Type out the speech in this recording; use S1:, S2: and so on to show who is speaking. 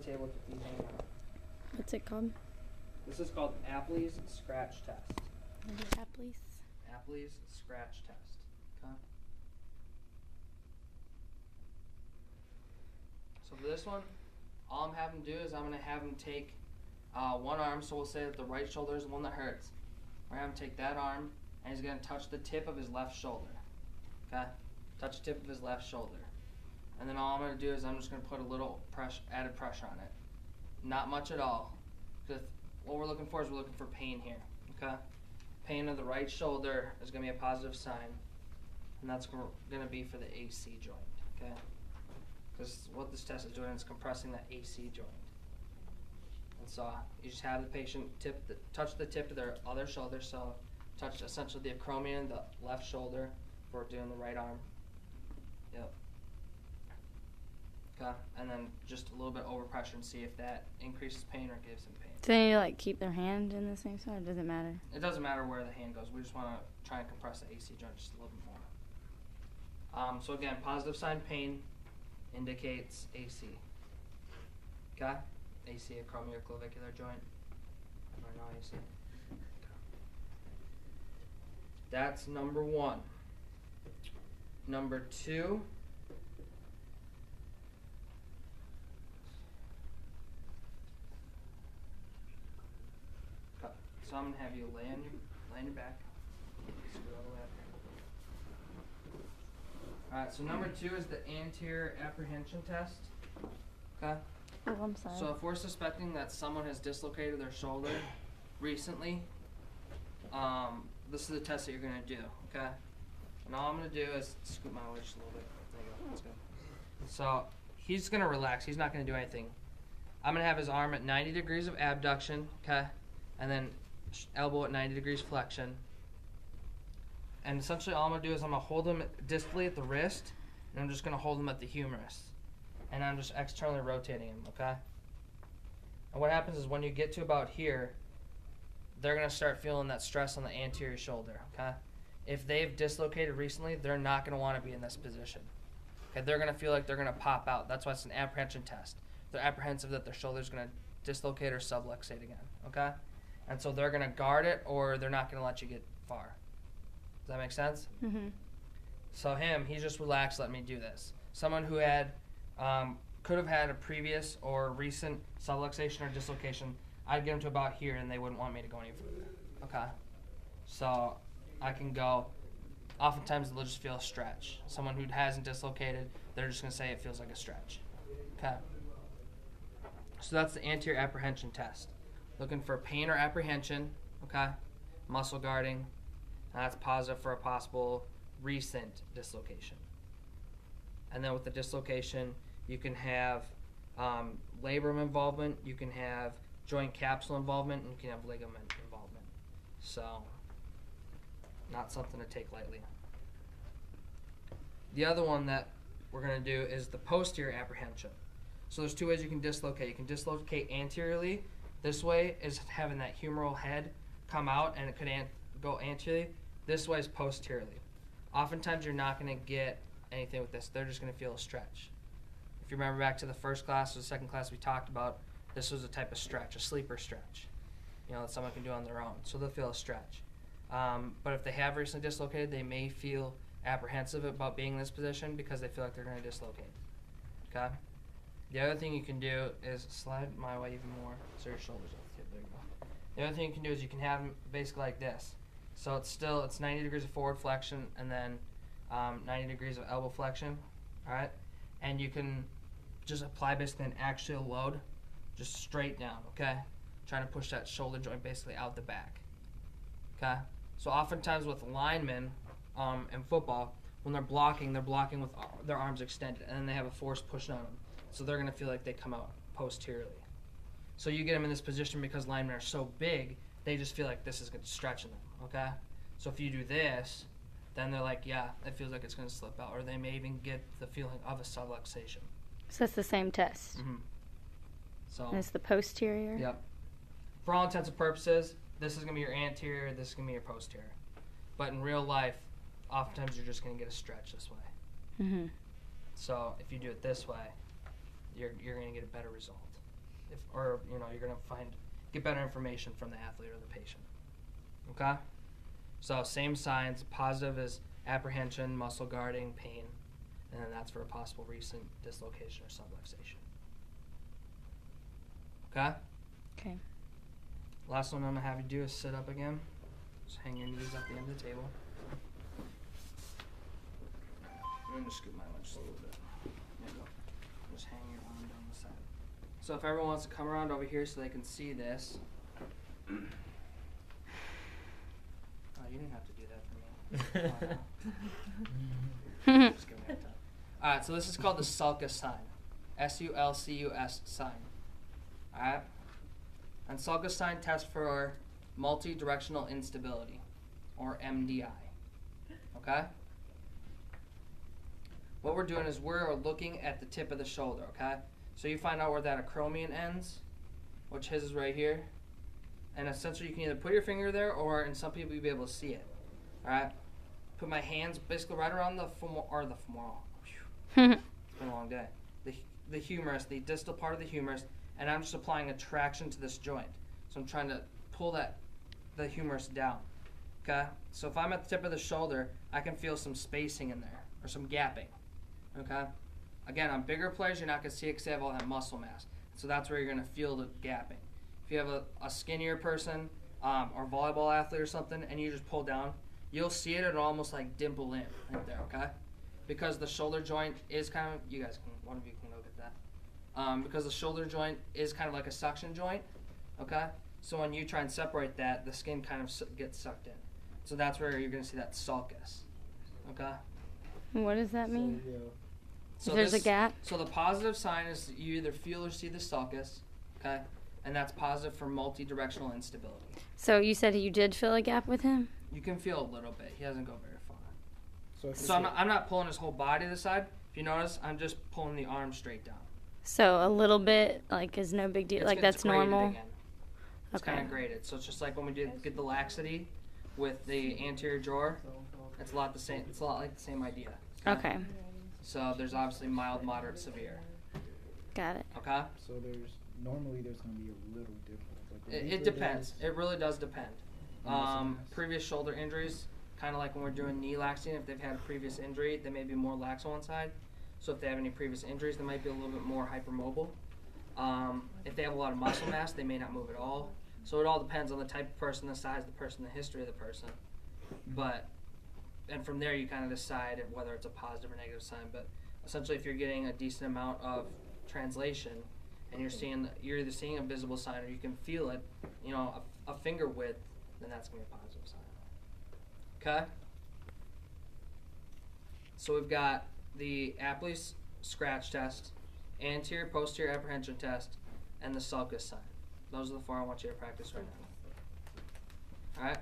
S1: the table with your feet hanging out.
S2: What's it called?
S1: This is called Appley's scratch test.
S2: What is Appley's?
S1: Appley's scratch test. Okay. So for this one, all I'm having him do is I'm going to have him take one arm. So we'll say that the right shoulder is the one that hurts. We're going to have him take that arm, and he's going to touch the tip of his left shoulder. Okay? Touch the tip of his left shoulder. And then all I'm going to do is I'm just going to put a little added pressure on it. Not much at all. Because what we're looking for is we're looking for pain here. Okay? Pain of the right shoulder is going to be a positive sign. And that's going to be for the AC joint. Okay? Because what this test is doing is compressing that AC joint. And so you just have the patient touch the tip of their other shoulder. So touch essentially the acromion, the left shoulder, if we're doing the right arm. Yep. Okay. And then just a little bit over pressure and see if that increases pain or gives them pain.
S2: Do they like keep their hand in the same spot? Or does it matter?
S1: It doesn't matter where the hand goes. We just want to try and compress the AC joint just a little bit more. So again, positive sign pain indicates AC. Okay? AC, acromioclavicular joint. Or no AC. Okay. That's number 1. Number 2. Okay. So I'm going to have you lay on your back. Scoot all the way up here. Alright, so number 2 is the anterior apprehension test. Okay?
S2: Oh, I'm sorry.
S1: So if we're suspecting that someone has dislocated their shoulder recently, this is the test that you're going to do, okay? And all I'm going to do is scoot my way just a little bit. There you go. That's good. So he's going to relax. He's not going to do anything. I'm going to have his arm at 90 degrees of abduction, okay? And then elbow at 90 degrees flexion. And essentially all I'm going to do is I'm going to hold him distally at the wrist, and I'm just going to hold him at the humerus. And I'm just externally rotating him, okay? And what happens is when you get to about here, they're going to start feeling that stress on the anterior shoulder, okay? If they've dislocated recently, they're not going to want to be in this position. Okay, they're going to feel like they're going to pop out. That's why it's an apprehension test. They're apprehensive that their shoulder's going to dislocate or subluxate again, okay? And so they're going to guard it, or they're not going to let you get far. Does that make sense?
S2: Mm-hmm.
S1: So he's just relaxed, let me do this. Someone who had could have had a previous or recent subluxation or dislocation, I'd get them to about here and they wouldn't want me to go any further. Okay? So I can go, oftentimes they'll just feel a stretch. Someone who hasn't dislocated, they're just going to say it feels like a stretch. Okay? So that's the anterior apprehension test. Looking for pain or apprehension, okay? Muscle guarding, that's positive for a possible recent dislocation. And then with the dislocation, you can have labrum involvement, you can have joint capsule involvement, and you can have ligament involvement. So, not something to take lightly. The other one that we're going to do is the posterior apprehension. So there's 2 ways you can dislocate. You can dislocate anteriorly. This way is having that humeral head come out, and it could go anteriorly. This way is posteriorly. Oftentimes you're not going to get anything with this. They're just going to feel a stretch. If you remember back to the first class or the second class we talked about, this was a type of stretch, a sleeper stretch, that someone can do on their own. So they'll feel a stretch. But if they have recently dislocated, they may feel apprehensive about being in this position because they feel like they're going to dislocate. Okay? The other thing you can do is slide my way even more so your shoulders off the tip. There you go. The other thing you can do is you can have them basically like this. So it's 90 degrees of forward flexion and then 90 degrees of elbow flexion, all right? And you can just apply basically an axial load just straight down, okay? Trying to push that shoulder joint basically out the back, okay? So oftentimes with linemen in football, when they're blocking with their arms extended, and then they have a force pushing on them. So they're going to feel like they come out posteriorly. So you get them in this position because linemen are so big, they just feel like this is stretching them, okay? So if you do this, then they're like, yeah, it feels like it's going to slip out. Or they may even get the feeling of a subluxation.
S2: So that's the same test?
S1: Mm-hmm. So,
S2: and it's the posterior?
S1: Yep. For all intents and purposes, this is going to be your anterior, this is going to be your posterior. But in real life, oftentimes you're just going to get a stretch this way.
S2: Mm-hmm.
S1: So if you do it this way, you're going to get a better result. or you're gonna get better information from the athlete or the patient. Okay. So same signs. Positive is apprehension, muscle guarding, pain, and then that's for a possible recent dislocation or subluxation. Okay.
S2: Okay.
S1: Last one I'm gonna have you do is sit up again. Just hang your knees at the end of the table. I'm gonna scoot my one just a little bit. There you go. Just hang your arm down the side. So if everyone wants to come around over here so they can see this. Oh, you didn't have to do that for me. Just give me a time. Alright, so this is called the Sulcus sign. S-U-L-C-U-S sign. Alright? And Sulcus sign tests for multi-directional instability, or MDI. Okay? What we're doing is we're looking at the tip of the shoulder, okay? So you find out where that acromion ends, which his is right here. And essentially you can either put your finger there, or in some people you'll be able to see it. Alright? Put my hands basically right around the femoral. It's been a long day. The humerus, the distal part of the humerus, and I'm just applying a traction to this joint. So I'm trying to pull the humerus down. Okay? So if I'm at the tip of the shoulder, I can feel some spacing in there, or some gapping. Okay? Again, on bigger players, you're not going to see it because they have all that muscle mass. So that's where you're going to feel the gapping. If you have a skinnier person, or volleyball athlete or something, and you just pull down, you'll see it, it'll almost like dimple in right there, okay? Because the shoulder joint is kind of, one of you can go get that. Because the shoulder joint is kind of like a suction joint, okay? So when you try and separate that, the skin kind of gets sucked in. So that's where you're going to see that sulcus, okay?
S2: What does that mean?
S1: So
S2: There's a gap?
S1: So the positive sign is you either feel or see the sulcus, okay? And that's positive for multi-directional instability.
S2: So you said you did fill a gap with him?
S1: You can feel a little bit. He doesn't go very far.
S3: So
S1: I'm not pulling his whole body to the side. If you notice, I'm just pulling the arm straight down.
S2: So a little bit, is no big deal. That's normal?
S1: Again. It's kind of graded. So it's just like when we get the laxity with the anterior drawer. It's a lot the same. It's a lot like the same idea.
S2: Okay.
S1: So there's obviously mild, moderate, severe.
S2: Got it.
S1: Okay?
S3: So normally there's going to be a little difference.
S1: It depends. It really does depend. Previous shoulder injuries, kind of like when we're doing knee laxing, if they've had a previous injury, they may be more lax on one side. So if they have any previous injuries, they might be a little bit more hypermobile. If they have a lot of muscle mass, they may not move at all. So it all depends on the type of person, the size of the person, the history of the person. And from there you kind of decide whether it's a positive or negative sign. But essentially if you're getting a decent amount of translation and you're either seeing a visible sign or you can feel it, a finger width, then that's going to be a positive sign. Okay? So we've got the Appley scratch test, anterior, posterior apprehension test, and the sulcus sign. Those are the four I want you to practice right now. Alright?